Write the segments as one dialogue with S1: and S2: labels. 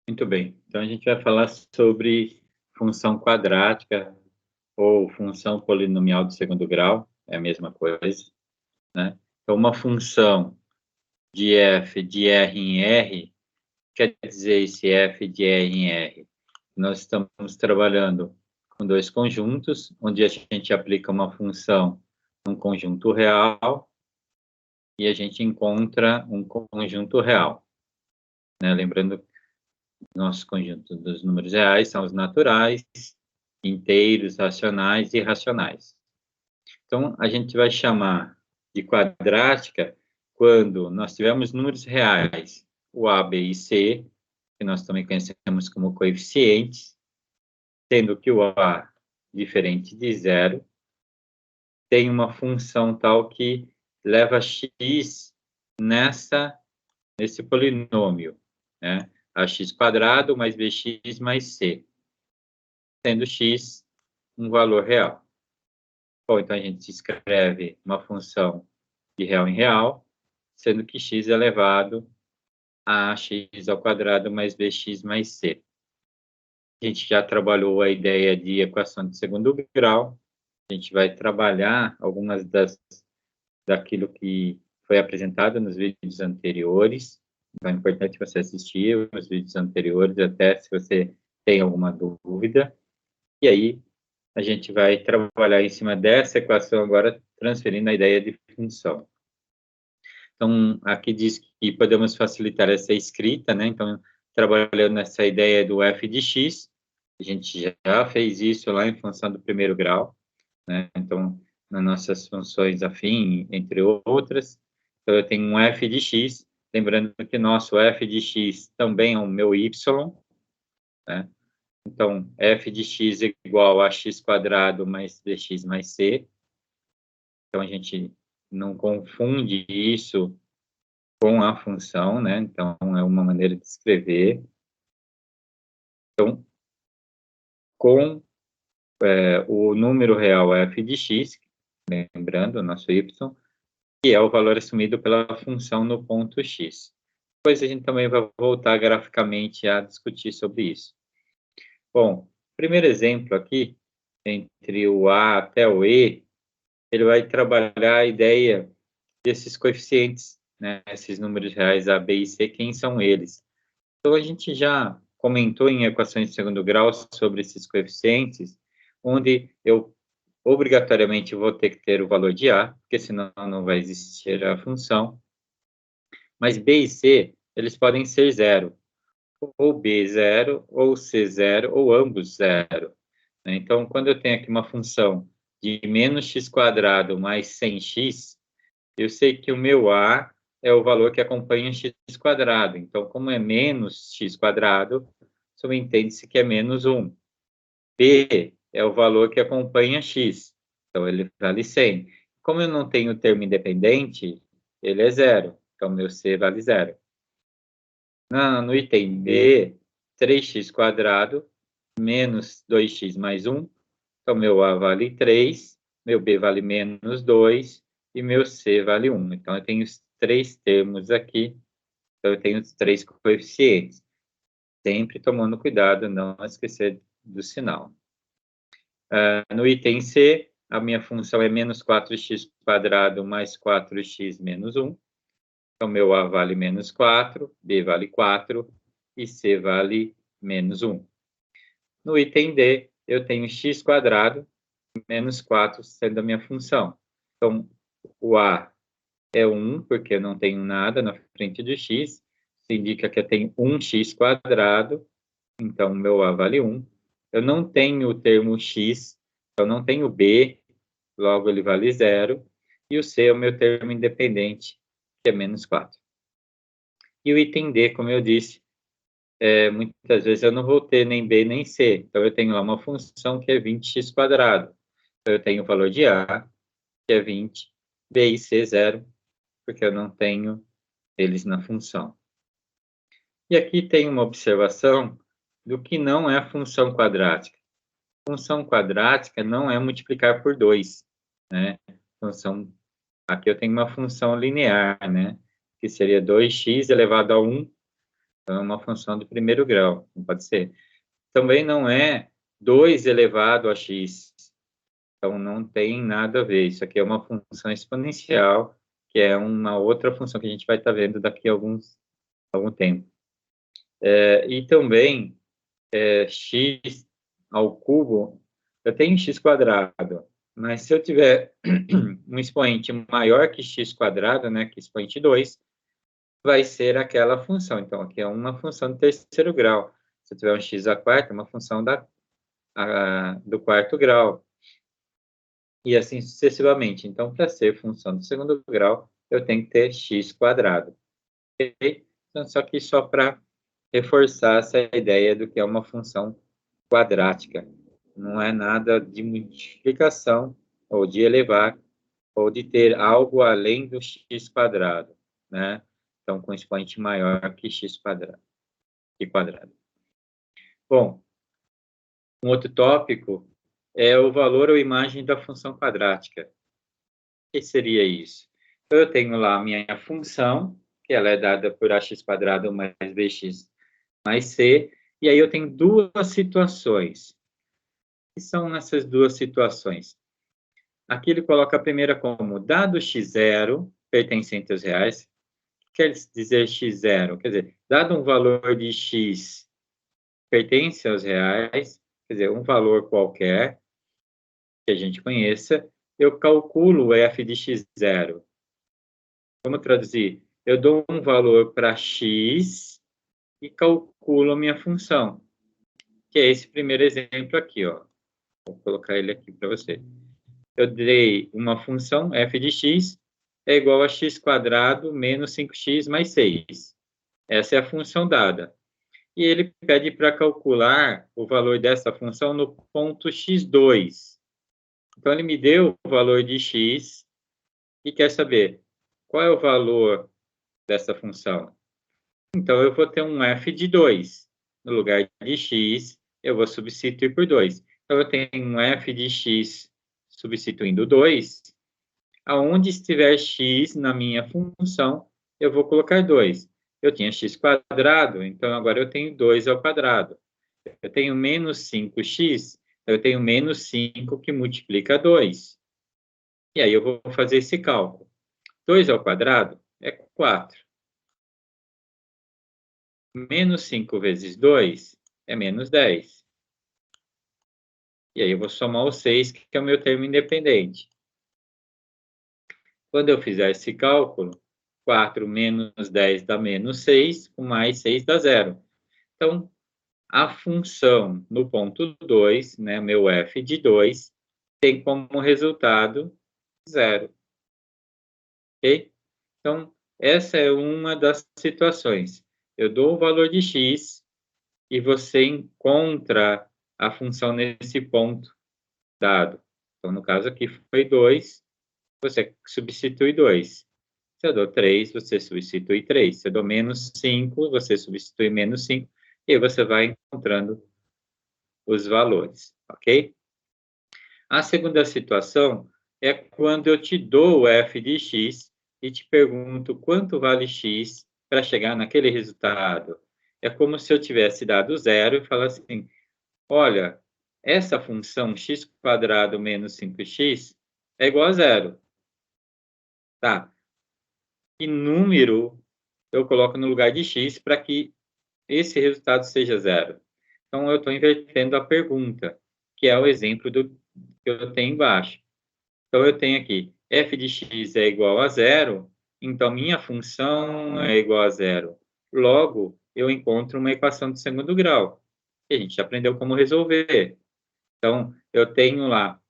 S1: Muito bem. Então, a gente vai falar sobre função quadrática ou função polinomial de segundo grau, é a mesma coisa, né? Então, uma função de f de R em R, quer dizer esse f de R em R? Nós estamos trabalhando com dois conjuntos, onde a gente aplica uma função num conjunto real e a gente encontra um conjunto real, né? Lembrando nosso conjunto dos números reais são os naturais, inteiros, racionais e irracionais. Então, a gente vai chamar de quadrática quando nós tivermos números reais, o a, b e c, que nós também conhecemos como coeficientes, sendo que o a diferente de zero tem uma função tal que leva x nesse polinômio, né? Ax quadrado mais bx mais c, sendo x um valor real. Bom, então a gente escreve uma função de real em real, sendo que x é elevado a x ao quadrado mais bx mais c. A gente já trabalhou a ideia de equação de segundo grau, a gente vai trabalhar algumas daquilo que foi apresentado nos vídeos anteriores, então é importante você assistir os vídeos anteriores, até se você tem alguma dúvida, e aí a gente vai trabalhar em cima dessa equação agora, transferindo a ideia de função. Então, aqui diz que podemos facilitar essa escrita, né? Então, trabalhando nessa ideia do f de x, a gente já fez isso lá em função do primeiro grau, né? Então, nas nossas funções afim, entre outras. Então, eu tenho um f de x, lembrando que nosso f de x também é o meu y, né? Então, f de x é igual a x quadrado mais bx mais c. Então, a gente não confunde isso com a função, né? Então, é uma maneira de escrever. Então, com o número real f de x, lembrando, o nosso y, que é o valor assumido pela função no ponto x. Depois a gente também vai voltar graficamente a discutir sobre isso. Bom, primeiro exemplo aqui, entre o a até o e, ele vai trabalhar a ideia desses coeficientes, né? Esses números reais a, b e c, quem são eles? Então, a gente já comentou em equações de segundo grau sobre esses coeficientes, onde eu obrigatoriamente vou ter que ter o valor de a, porque senão não vai existir a função. Mas b e c, eles podem ser zero, ou b zero, ou c zero, ou ambos zero. Então, quando eu tenho aqui uma função de menos x quadrado mais 100x, eu sei que o meu a é o valor que acompanha x quadrado. Então, como é menos x quadrado, subentende-se que é menos 1. B é o valor que acompanha x. Então, ele vale 100. Como eu não tenho termo independente, ele é zero. Então, meu c vale zero. No item B, 3x quadrado menos 2x mais 1. Então, meu a vale 3, meu b vale menos 2 e meu c vale 1. Então, eu tenho os três termos aqui. Então, eu tenho os três coeficientes. Sempre tomando cuidado, não esquecer do sinal. No item C, a minha função é menos 4x quadrado mais 4x menos 1. Então, meu A vale menos 4, B vale 4 e C vale menos 1. No item D, eu tenho x quadrado menos 4 sendo a minha função. Então, o A é 1, porque eu não tenho nada na frente do x. Isso indica que eu tenho 1x quadrado. Então, meu A vale 1. Eu não tenho o termo x, eu não tenho b, logo ele vale 0. E o c é o meu termo independente, que é menos 4. E o item D, como eu disse, muitas vezes eu não vou ter nem b nem c. Então, eu tenho lá uma função que é 20x quadrado. Então, eu tenho o valor de a, que é 20, b e c 0, porque eu não tenho eles na função. E aqui tem uma observação do que não é função quadrática. Função quadrática não é multiplicar por 2, né? Aqui eu tenho uma função linear, né? Que seria 2x elevado a 1 Então, é uma função de primeiro grau, não pode ser. Também não é 2 elevado a x. Então, não tem nada a ver. Isso aqui é uma função exponencial, que é uma outra função que a gente vai estar vendo daqui a algum tempo. E também, x ao cubo, eu tenho x quadrado, mas se eu tiver um expoente maior que x quadrado, né, que expoente 2, vai ser aquela função. Então, aqui é uma função do terceiro grau. Se eu tiver um x à quarta, é uma função do quarto grau. E assim sucessivamente. Então, para ser função do segundo grau, eu tenho que ter x quadrado. Okay? Então, só para reforçar essa ideia do que é uma função quadrática. Não é nada de multiplicação, ou de elevar, ou de ter algo além do x quadrado, né? Então, com expoente maior que x quadrado. Bom, um outro tópico é o valor ou imagem da função quadrática. O que seria isso? Eu tenho lá a minha função, que ela é dada por ax² mais bx mais c, e aí eu tenho duas situações. O que são essas duas situações? Aqui ele coloca a primeira como dado x0 pertencente aos reais. O que quer dizer x0? Quer dizer, dado um valor de x pertence aos reais, quer dizer, um valor qualquer que a gente conheça, eu calculo o f de x0. Vamos traduzir? Eu dou um valor para x e calculo a minha função, que é esse primeiro exemplo aqui, ó. Vou colocar ele aqui para você. Eu dei uma função, f de x é igual a x² menos 5x mais 6. Essa é a função dada. E ele pede para calcular o valor dessa função no ponto x2. Então, ele me deu o valor de x e quer saber qual é o valor dessa função. Então, eu vou ter um f de 2. No lugar de x, eu vou substituir por 2. Então, eu tenho um f de x substituindo 2. Aonde estiver x na minha função, eu vou colocar 2. Eu tinha x², então agora eu tenho 2 ao quadrado. Eu tenho menos 5x, eu tenho menos 5 que multiplica 2. E aí eu vou fazer esse cálculo. 2 ao quadrado é 4. Menos 5 vezes 2 é menos 10. E aí eu vou somar o 6, que é o meu termo independente. Quando eu fizer esse cálculo, 4 menos 10 dá menos 6, com mais 6 dá 0. Então, a função no ponto 2, né, meu f de 2, tem como resultado 0. Ok? Então, essa é uma das situações. Eu dou o valor de x e você encontra a função nesse ponto dado. Então, no caso aqui foi 2, você substitui 2. Se eu dou 3, você substitui 3. Se eu dou menos 5, você substitui menos 5. E aí você vai encontrando os valores, ok? A segunda situação é quando eu te dou o f de x e te pergunto quanto vale x para chegar naquele resultado. É como se eu tivesse dado 0 e falasse assim, olha, essa função x² menos 5x é igual a 0. Tá. Que número eu coloco no lugar de x para que esse resultado seja 0? Então, eu estou invertendo a pergunta, que é o exemplo que eu tenho embaixo. Então, eu tenho aqui, f de x é igual a 0, então minha função é igual a 0. Logo, eu encontro uma equação de segundo grau, que a gente já aprendeu como resolver. Então, eu tenho lá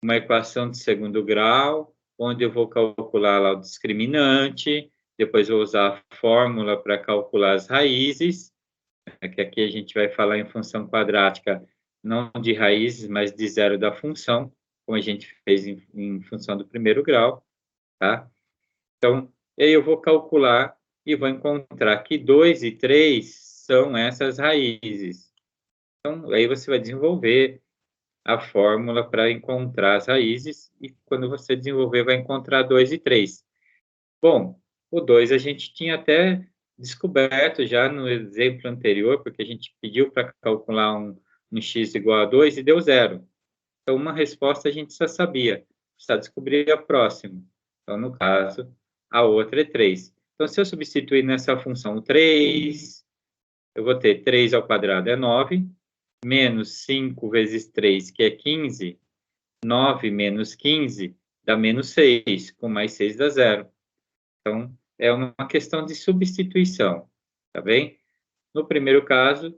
S1: uma equação de segundo grau, onde eu vou calcular lá o discriminante, depois vou usar a fórmula para calcular as raízes, que aqui a gente vai falar em função quadrática, não de raízes, mas de zero da função, como a gente fez em função do primeiro grau, tá? Então, aí eu vou calcular e vou encontrar que 2 e 3 são essas raízes. Então, aí você vai desenvolver a fórmula para encontrar as raízes e quando você desenvolver vai encontrar 2 e 3. Bom, o 2 a gente tinha até descoberto já no exemplo anterior, porque a gente pediu para calcular um x igual a 2 e deu 0. Então, uma resposta a gente já sabia, precisa descobrir a próxima. Então, no caso, a outra é 3. Então, se eu substituir nessa função 3, eu vou ter 3 ao quadrado é 9, menos 5 vezes 3, que é 15, 9 menos 15 dá menos 6, com mais 6 dá 0. Então, é uma questão de substituição, tá bem? No primeiro caso,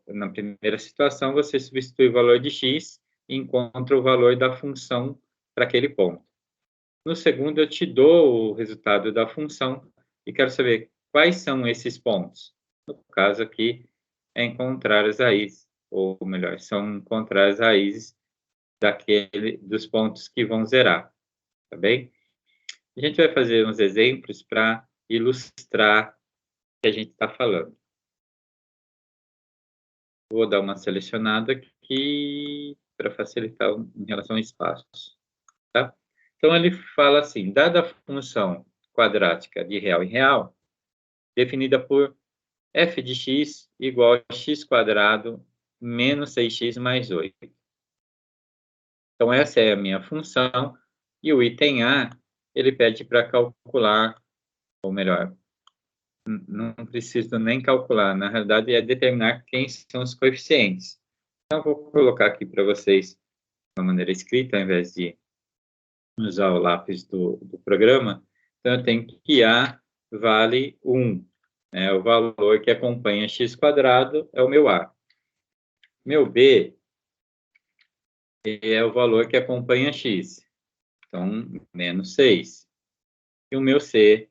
S1: na primeira situação, você substitui o valor de x e encontra o valor da função para aquele ponto. No segundo, eu te dou o resultado da função e quero saber quais são esses pontos. No caso aqui, é encontrar as raízes, ou melhor, são encontrar as raízes dos pontos que vão zerar, tá bem? A gente vai fazer uns exemplos para ilustrar o que a gente está falando. Vou dar uma selecionada aqui para facilitar em relação a espaços, tá? Então, ele fala assim, dada a função quadrática de real em real, definida por f de x igual a x² menos 6x mais 8. Então, essa é a minha função, e o item A, ele pede para calcular, ou melhor, não preciso nem calcular, na realidade é determinar quem são os coeficientes. Então, vou colocar aqui para vocês de uma maneira escrita, ao invés de usar o lápis do programa. Então, eu tenho que A vale 1. Né? O valor que acompanha x² é o meu A. Meu B é o valor que acompanha x. Então, menos 6. E o meu C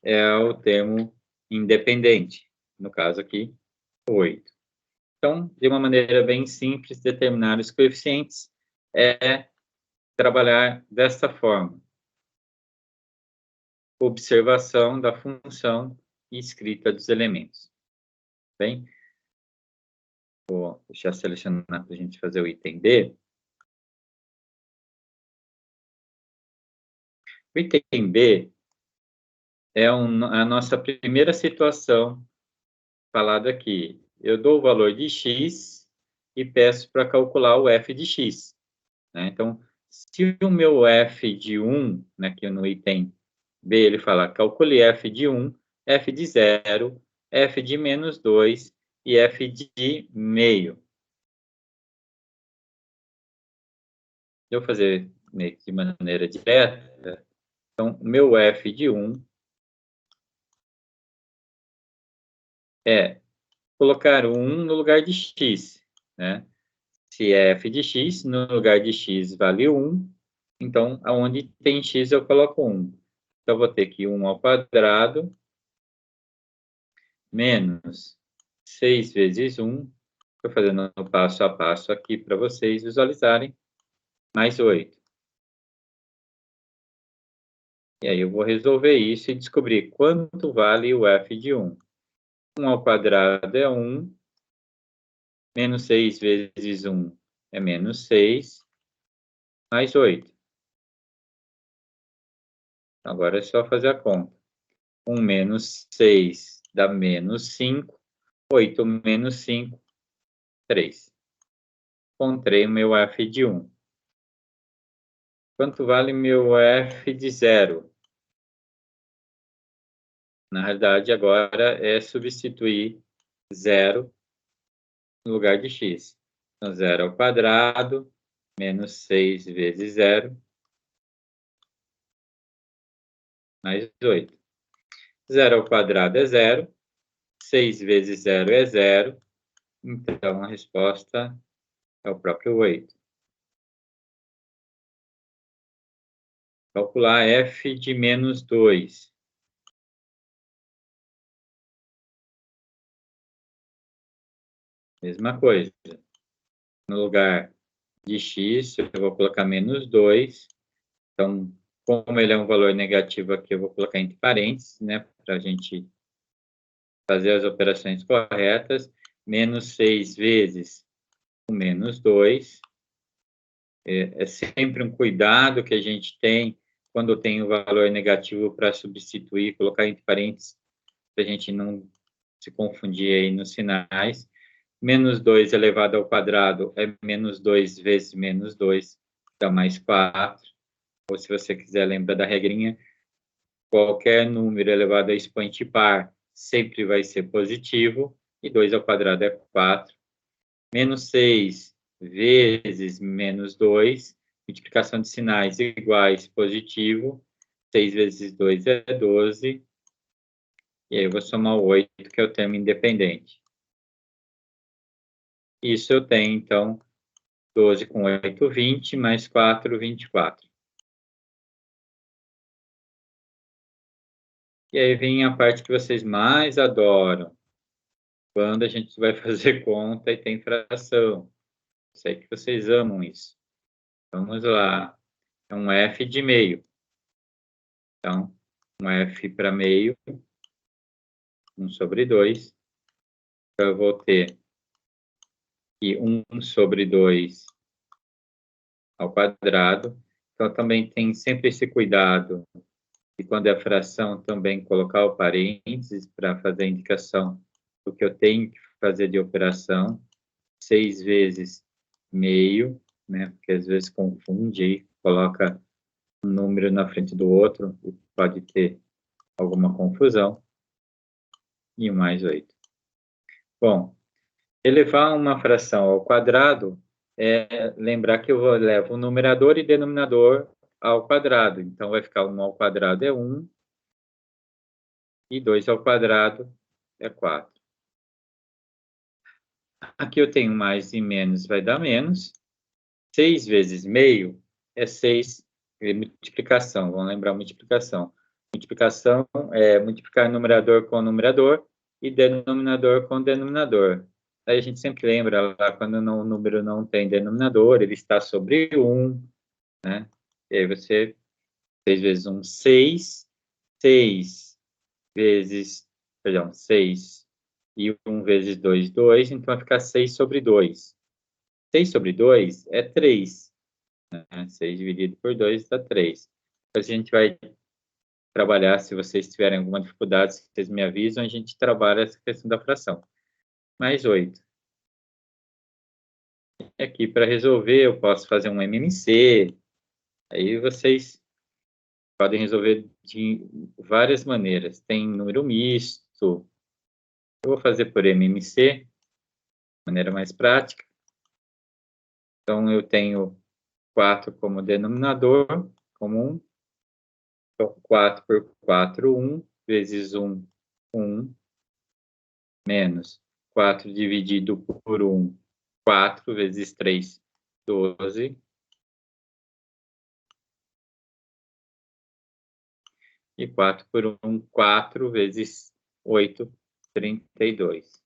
S1: é o termo independente. No caso aqui, 8. Então, de uma maneira bem simples, determinar os coeficientes é trabalhar desta forma. Observação da função e escrita dos elementos. Bem, vou deixar selecionar para a gente fazer o item D. O item B é a nossa primeira situação falada aqui. Eu dou o valor de x e peço para calcular o f de x. Né? Então, se o meu f de 1, né, aqui no item B, ele fala, calcule f de 1, f de 0, f de menos 2 e f de meio. Se eu fazer meio que de maneira direta, então, o meu f de 1 é colocar 1 no lugar de x, né? Se é f de x, no lugar de x vale 1, então, aonde tem x eu coloco 1. Então, eu vou ter que 1 ao quadrado menos 6 vezes 1, estou fazendo o passo a passo aqui para vocês visualizarem, mais 8. E aí eu vou resolver isso e descobrir quanto vale o f de 1. 1 ao quadrado é 1, menos 6 vezes 1 é menos 6, mais 8. Agora é só fazer a conta. 1 menos 6 dá menos 5, 8 menos 5, 3. Encontrei o meu f de 1. Quanto vale meu f de 0? Na realidade, agora é substituir 0 no lugar de x. Então, 0 ao quadrado, menos 6 vezes 0, mais 8. 0 ao quadrado é 0, 6 vezes 0 é 0, então a resposta é o próprio 8. Calcular f de menos 2. Mesma coisa. No lugar de x, eu vou colocar menos 2. Então, como ele é um valor negativo aqui, eu vou colocar entre parênteses, né, para a gente fazer as operações corretas. Menos 6 vezes o menos 2. É sempre um cuidado que a gente tem quando tem o valor negativo para substituir, colocar entre parênteses para a gente não se confundir aí nos sinais. Menos 2 elevado ao quadrado é menos 2 vezes menos 2, dá mais 4. Ou se você quiser lembrar da regrinha, qualquer número elevado a expoente par sempre vai ser positivo, e 2 ao quadrado é 4. Menos 6 vezes menos 2, multiplicação de sinais iguais, positivo. 6 vezes 2 é 12. E aí eu vou somar o 8, que é o termo independente. Isso eu tenho, então, 12 com 8, 20, mais 4, 24. E aí vem a parte que vocês mais adoram, quando a gente vai fazer conta e tem fração. Sei que vocês amam isso. Vamos lá. É um F de meio. Então, um F para meio, 1 sobre 2. Então, eu vou ter aqui 1 sobre 2 ao quadrado. Então, também tem sempre esse cuidado, e quando é fração, também colocar o parênteses para fazer a indicação do que eu tenho que fazer de operação. 6 vezes meio, né? Porque às vezes confunde aí, coloca um número na frente do outro e pode ter alguma confusão. E o mais 8. Bom, elevar uma fração ao quadrado é lembrar que eu levo o numerador e denominador ao quadrado. Então, vai ficar 1 ao quadrado é 1, e 2 ao quadrado é 4. Aqui eu tenho mais e menos, vai dar menos. 6 vezes meio é 6, é multiplicação, vamos lembrar multiplicação. Multiplicação é multiplicar numerador com numerador e denominador com denominador. Aí a gente sempre lembra lá, quando o número não tem denominador, ele está sobre 1, né? E aí você, 6 vezes 1, 6. 6 vezes, perdão, 6 e 1 vezes 2, 2, então vai ficar 6 sobre 2. 6 sobre 2 é 3. 6 dividido por 2 dá 3. Depois a gente vai trabalhar, se vocês tiverem alguma dificuldade, vocês me avisam, a gente trabalha essa questão da fração. Mais 8. E aqui, para resolver, eu posso fazer um MMC. Aí vocês podem resolver de várias maneiras. Tem número misto. Eu vou fazer por MMC, de maneira mais prática. Então, eu tenho 4 como denominador comum. Então, 4 por 4, 1, vezes 1, 1, menos 4 dividido por 1, 4, vezes 3, 12. E 4 por 1, 4, vezes 8, 32.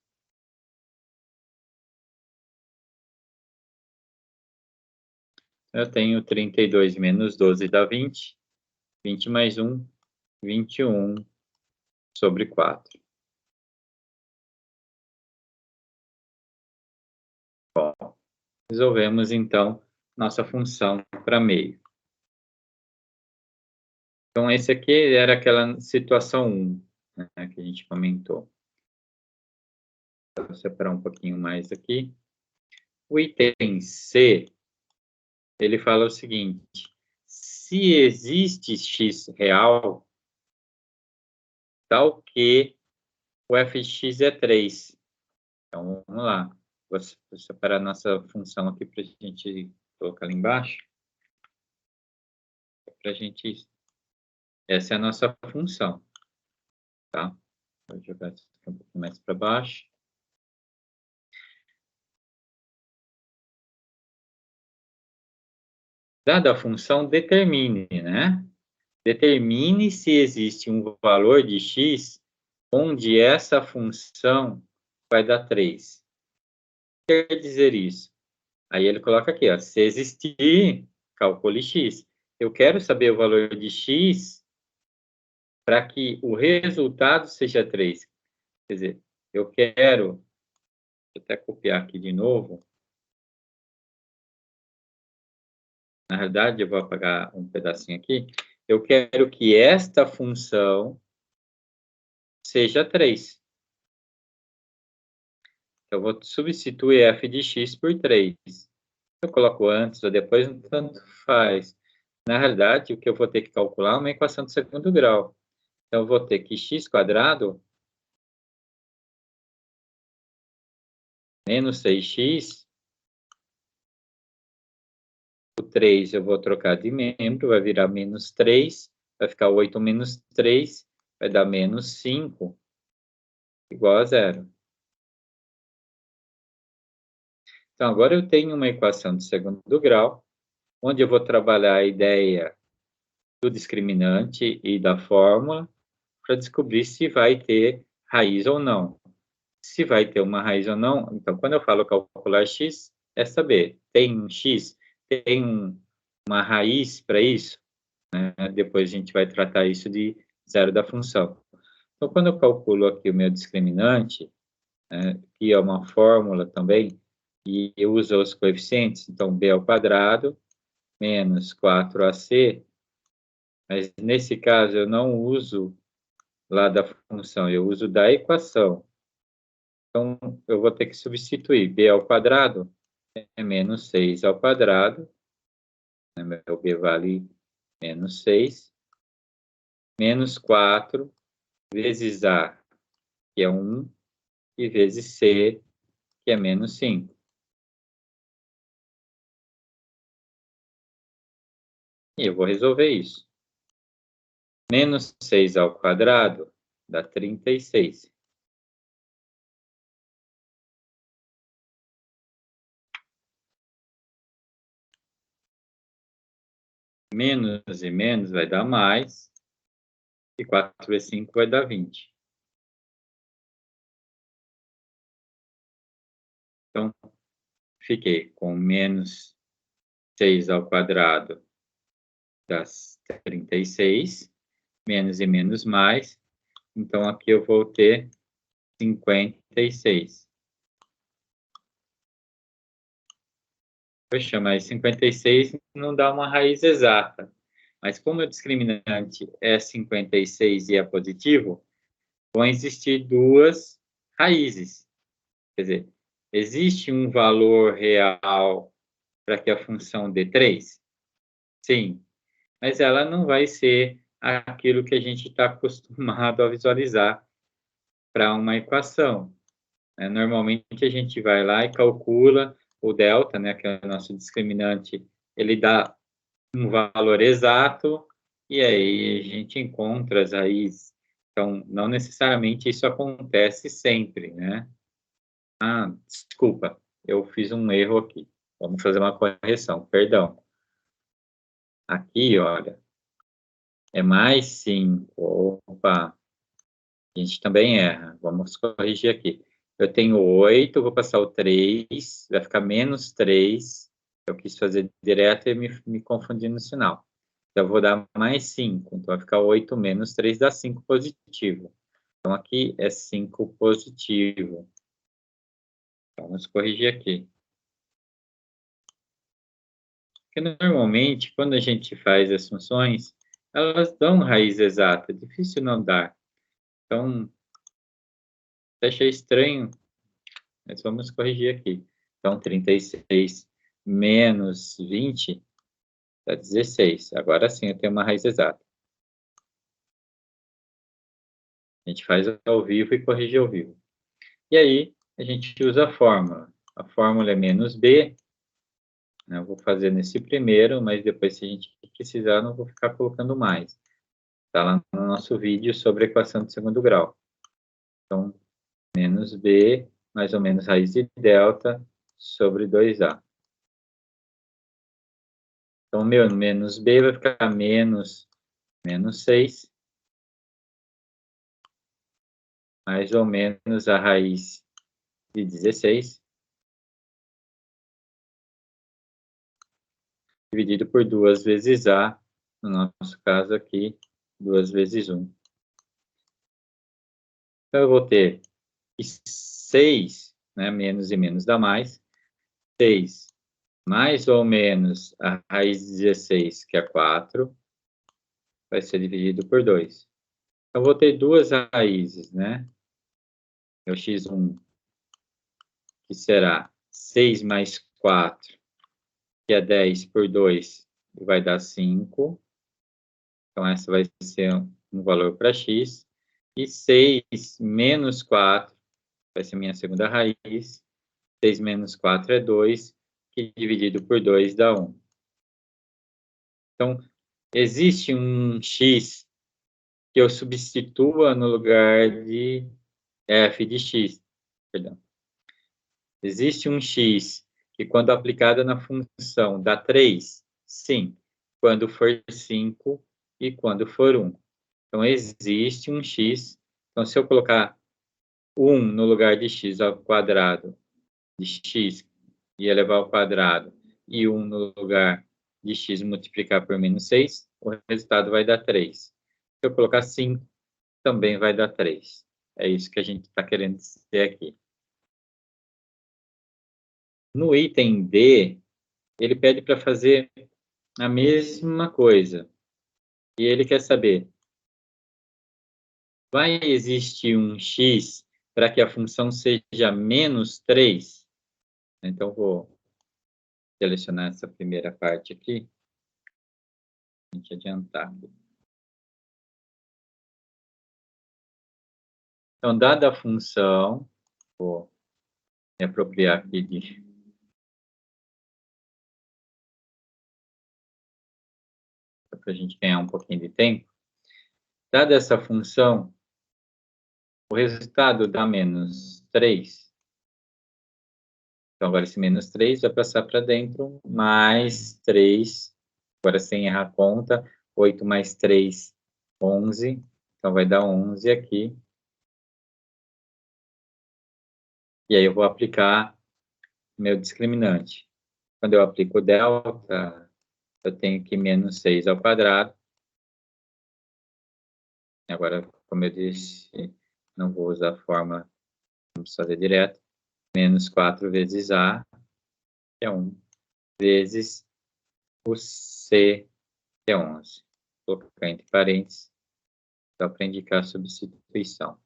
S1: Eu tenho 32 menos 12 dá 20. 20 mais 1, 21 sobre 4. Bom, resolvemos, então, nossa função para meio. Então, esse aqui era aquela situação 1, né, que a gente comentou. Vou separar um pouquinho mais aqui. O item C, ele fala o seguinte: se existe x real, tal que o fx é 3. Então, vamos lá. Vou separar nossa função aqui para a gente colocar ali embaixo. Para a gente... Essa é a nossa função. Tá? Vou jogar isso aqui um pouquinho mais para baixo. Dada a função, determine, né? Determine se existe um valor de x onde essa função vai dar 3. O que quer dizer isso? Aí ele coloca aqui, ó, se existir, calcule x. Eu quero saber o valor de x para que o resultado seja 3. Quer dizer, eu quero, vou até copiar aqui de novo. Na verdade, eu vou apagar um pedacinho aqui. Eu quero que esta função seja 3. Eu vou substituir f de x por 3. Eu coloco antes ou depois, tanto faz. Na realidade, o que eu vou ter que calcular é uma equação de segundo grau. Então, eu vou ter que x² menos 6x, o 3 eu vou trocar de membro, vai virar menos 3, vai ficar 8 menos 3, vai dar menos 5, igual a zero. Então, agora eu tenho uma equação de segundo grau, onde eu vou trabalhar a ideia do discriminante e da fórmula para descobrir se vai ter raiz ou não. Se vai ter uma raiz ou não, então, quando eu falo calcular x, é saber, tem um x, tem uma raiz para isso? Né? Depois a gente vai tratar isso de zero da função. Então, quando eu calculo aqui o meu discriminante, que é uma fórmula também, e eu uso os coeficientes, então, b ao quadrado menos 4ac, mas nesse caso eu não uso lá da função, eu uso da equação. Então, eu vou ter que substituir b ao quadrado é menos 6 ao quadrado, né? Meu b vale menos 6, menos 4 vezes a, que é 1, e vezes c, que é menos 5. E eu vou resolver isso. Menos 6 ao quadrado dá 36. Menos e menos vai dar mais. E 4 vezes 5 vai dar 20. Então, fiquei com menos 6 ao quadrado das 36. Menos e menos mais. Então, aqui eu vou ter 56. Poxa, mas 56 não dá uma raiz exata. Mas como o discriminante é 56 e é positivo, vão existir duas raízes. Quer dizer, existe um valor real para que a função dê 3? Sim, mas ela não vai ser aquilo que a gente está acostumado a visualizar para uma equação. Normalmente a gente vai lá e calcula o delta, né, que é o nosso discriminante, ele dá um valor exato e aí a gente encontra as raízes. Então, não necessariamente isso acontece sempre, né? Ah, desculpa, eu fiz um erro aqui. Vamos fazer uma correção, perdão. Aqui, olha, é mais 5. Opa, a gente também erra. Vamos corrigir aqui. Eu tenho 8, vou passar o 3, vai ficar menos 3. Eu quis fazer direto e me confundi no sinal. Então, eu vou dar mais 5. Então, vai ficar 8 menos 3 dá 5 positivo. Então, aqui é 5 positivo. Vamos corrigir aqui. Porque, normalmente, quando a gente faz as funções, elas dão raiz exata. É difícil não dar. Então, achei estranho, mas vamos corrigir aqui. Então, 36 menos 20 dá 16. Agora sim, eu tenho uma raiz exata. A gente faz ao vivo e corrige ao vivo. E aí, a gente usa a fórmula. A fórmula é menos b. Eu vou fazer nesse primeiro, mas depois, se a gente precisar, não vou ficar colocando mais. Está lá no nosso vídeo sobre a equação de segundo grau. Então, menos b, mais ou menos raiz de delta, sobre 2a. Então, meu menos b vai ficar menos 6, mais ou menos a raiz de 16, dividido por 2 vezes a, no nosso caso aqui, 2 vezes 1. Então, eu vou ter 6, né, menos e menos dá mais, 6 mais ou menos a raiz de 16, que é 4, vai ser dividido por 2. Então, vou ter duas raízes, né? É o x1, que será 6 mais 4, que é 10 por 2, e vai dar 5. Então, essa vai ser um valor para x. E 6 menos 4 vai ser minha segunda raiz. 6 menos 4 é 2, que dividido por 2 dá 1. Então, existe um x que eu substitua no lugar de f de x. Perdão. Existe um x que, quando aplicado na função, dá 3? Sim, quando for 5 e quando for 1. Então, existe um x. Então, se eu colocar 1 no lugar de x ao quadrado de x e elevar ao quadrado, e 1 no lugar de x multiplicar por menos 6, o resultado vai dar 3. Se eu colocar 5, também vai dar 3. É isso que a gente está querendo dizer aqui. No item D, ele pede para fazer a mesma coisa. E ele quer saber, vai existir um x para que a função seja menos 3? Então, vou selecionar essa primeira parte aqui, a gente adiantar. Então, dada a função, vou me apropriar aqui para a gente ganhar um pouquinho de tempo. Dada essa função, o resultado dá menos 3. Então, agora esse menos 3 vai passar para dentro, mais 3, agora sem errar a conta, 8 mais 3, 11. Então, vai dar 11 aqui. E aí eu vou aplicar meu discriminante. Quando eu aplico o delta, eu tenho que menos 6 ao quadrado. Agora, como eu disse, não vou usar a fórmula, vamos fazer direto. Menos 4 vezes A, que é 1, vezes o C, que é 11. Vou colocar entre parênteses, só para indicar a substituição.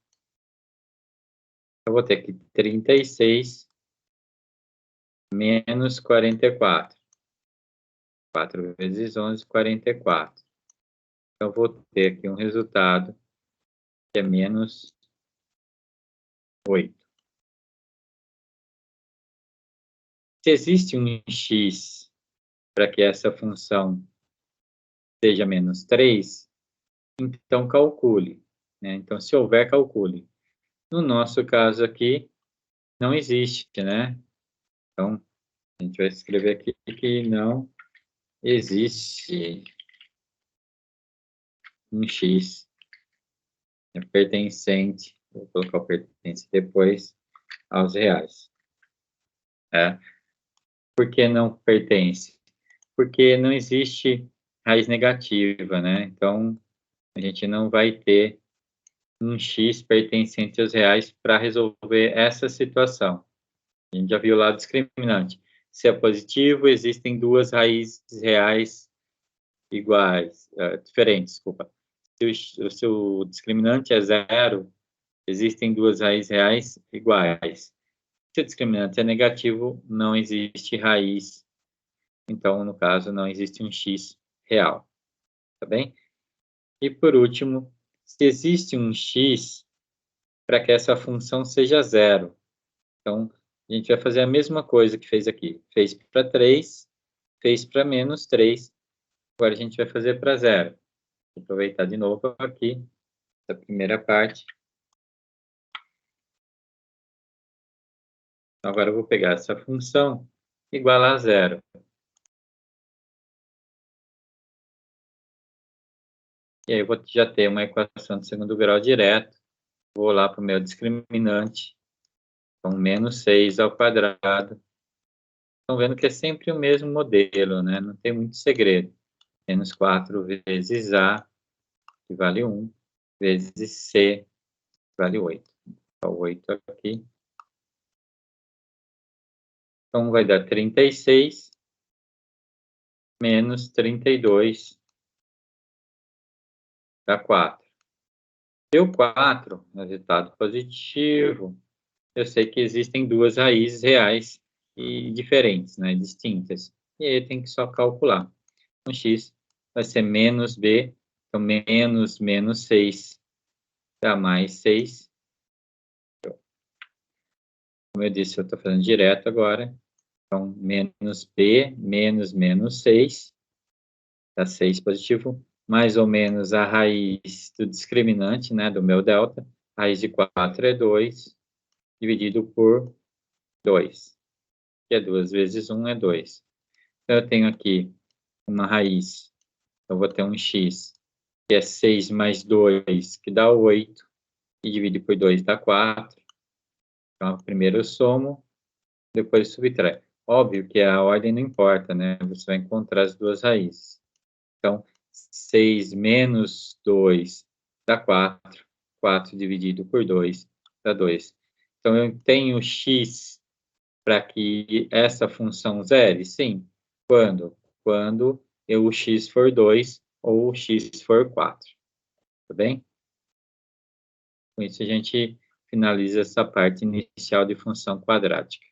S1: Eu vou ter aqui 36 menos 44. 4 vezes 11, 44. Então, eu vou ter aqui um resultado que é menos 8. Se existe um x para que essa função seja menos 3, então calcule. Né? Então, se houver, calcule. No nosso caso aqui, não existe, né? Então, a gente vai escrever aqui que não existe um x pertencente, vou colocar o pertence depois, aos reais. Por que não pertence? Porque não existe raiz negativa, né? Então, a gente não vai ter um x pertencente aos reais para resolver essa situação. A gente já viu lá o discriminante. Se é positivo, existem duas raízes reais iguais, diferentes, desculpa. Se o seu discriminante é 0, existem duas raízes reais iguais. Se o discriminante é negativo, não existe raiz. Então, no caso, não existe um x real. Tá bem? E, por último, se existe um x para que essa função seja 0. Então, a gente vai fazer a mesma coisa que fez aqui. Fez para 3, fez para menos 3. Agora, a gente vai fazer para 0. Vou aproveitar de novo aqui, essa primeira parte. Então, agora eu vou pegar essa função igual a 0. E aí eu vou já ter uma equação de segundo grau direto. Vou lá para o meu discriminante. Então, menos 6 ao quadrado. Estão vendo que é sempre o mesmo modelo, né? Não tem muito segredo. Menos 4 vezes A, que vale 1, vezes C, que vale 8. Então, 8 aqui. Então, vai dar 36 menos 32 dá 4. Deu 4, resultado positivo. Eu sei que existem duas raízes reais e diferentes, né, distintas. E aí tem que só calcular. Então, x vai ser menos b, então menos 6 dá mais 6. Como eu disse, eu estou fazendo direto agora. Então, menos b, menos 6, dá 6 positivo, mais ou menos a raiz do discriminante, né, do meu delta. A raiz de 4 é 2, dividido por 2, que é 2 vezes 1 é 2. Então, eu tenho aqui uma raiz, eu vou ter um x, que é 6 mais 2, que dá 8, e dividir por 2 dá 4. Então, primeiro eu somo, depois subtrai. Óbvio que a ordem não importa, né? Você vai encontrar as duas raízes. Então, 6 menos 2 dá 4. 4 dividido por 2 dá 2. Então, eu tenho x para que essa função zere? Sim. Quando? Quando o x for 2 ou o x for 4. Tá bem? Com isso, a gente finaliza essa parte inicial de função quadrática.